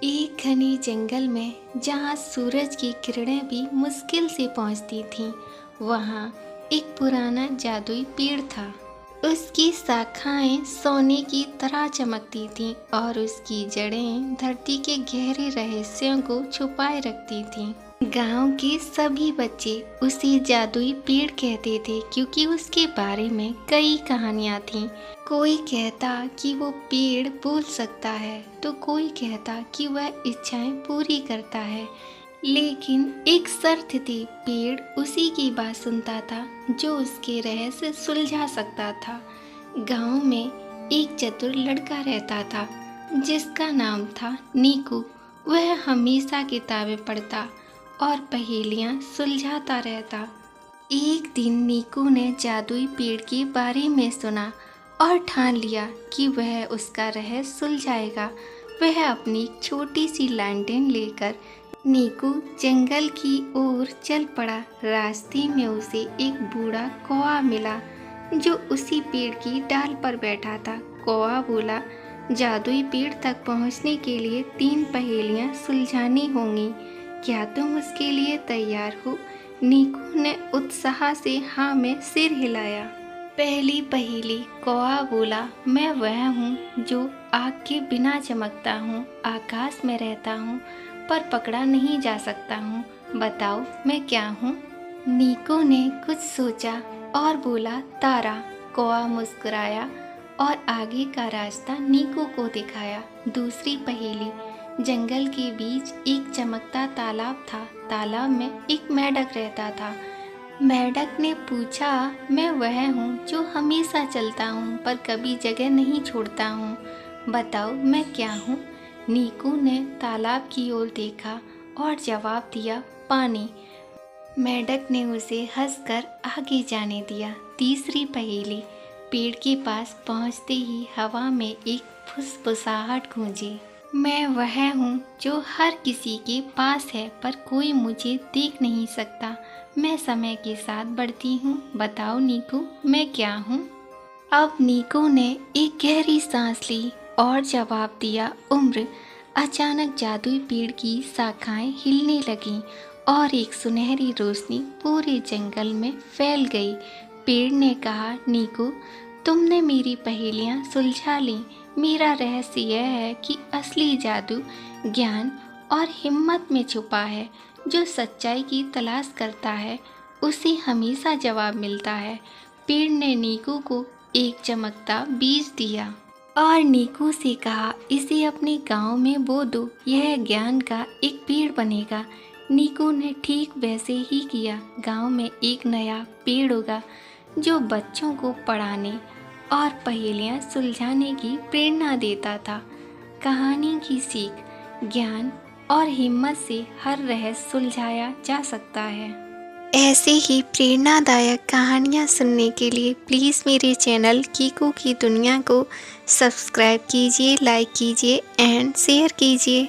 एक घने जंगल में जहाँ सूरज की किरणें भी मुश्किल से पहुँचती थीं, वहाँ एक पुराना जादुई पेड़ था। उसकी शाखाएं सोने की तरह चमकती थीं और उसकी जड़ें धरती के गहरे रहस्यों को छुपाए रखती थीं। गांव के सभी बच्चे उसे जादुई पेड़ कहते थे क्योंकि उसके बारे में कई कहानियां थीं। कोई कहता कि वो पेड़ बोल सकता है तो कोई कहता कि वह इच्छाएं पूरी करता है, लेकिन एक शर्त थी, पेड़ उसी की बात सुनता था जो उसके रहस्य सुलझा सकता था। गांव में एक चतुर लड़का रहता था जिसका नाम था नीकू। वह हमेशा किताबें पढ़ता और पहेलियां सुलझाता रहता। एक दिन नीकू ने जादुई पेड़ के बारे में सुना और ठान लिया कि वह उसका रहस्य सुलझाएगा। वह अपनी छोटी सी लैंटेन लेकर नीकू जंगल की ओर चल पड़ा। रास्ते में उसे एक बूढ़ा कौवा मिला जो उसी पेड़ की डाल पर बैठा था। कौवा बोला, जादुई पेड़ तक पहुंचने के लिए 3 पहेलियां सुलझानी होंगी, क्या तुम उसके लिए तैयार हो? नीकू ने उत्साह से हाँ में सिर हिलाया। पहली पहेली, कौवा बोला, मैं वह हूँ जो आग के बिना चमकता हूँ, आकाश में रहता हूँ पर पकड़ा नहीं जा सकता हूँ, बताओ मैं क्या हूँ? नीकू ने कुछ सोचा और बोला, तारा। कौवा मुस्कुराया और आगे का रास्ता नीकू को दिखाया। दूसरी पहेली, जंगल के बीच एक चमकता तालाब था। तालाब में एक मेंढक रहता था। मेंढक ने पूछा, मैं वह हूँ जो हमेशा चलता हूँ पर कभी जगह नहीं छोड़ता हूँ, बताओ मैं क्या हूँ? नीकू ने तालाब की ओर देखा और जवाब दिया, पानी। मेंढक ने उसे हंसकर आगे जाने दिया। तीसरी पहेली, पेड़ के पास पहुँचते ही हवा में एक फुसफुसाहट गूंजी, मैं वह हूँ जो हर किसी के पास है पर कोई मुझे देख नहीं सकता, मैं समय के साथ बढ़ती हूँ, बताओ नीकू मैं क्या हूँ? अब नीकू ने एक गहरी सांस ली और जवाब दिया, उम्र। अचानक जादुई पेड़ की शाखाएं हिलने लगीं और एक सुनहरी रोशनी पूरे जंगल में फैल गई। पेड़ ने कहा, नीकू तुमने मेरी पहेलियां सुलझा ली। मेरा रहस्य यह है कि असली जादू ज्ञान और हिम्मत में छुपा है। जो सच्चाई की तलाश करता है उसे हमेशा जवाब मिलता है। पेड़ ने नीकू को एक चमकता बीज दिया और नीकू से कहा, इसे अपने गांव में बो दो, यह ज्ञान का एक पेड़ बनेगा। नीकू ने ठीक वैसे ही किया। गांव में एक नया पेड़ उगा जो बच्चों को पढ़ाने और पहेलियां सुलझाने की प्रेरणा देता था। कहानी की सीख, ज्ञान और हिम्मत से हर रहस्य सुलझाया जा सकता है। ऐसे ही प्रेरणादायक कहानियाँ सुनने के लिए प्लीज़ मेरे चैनल कीकू की दुनिया को सब्सक्राइब कीजिए, लाइक कीजिए एंड शेयर कीजिए।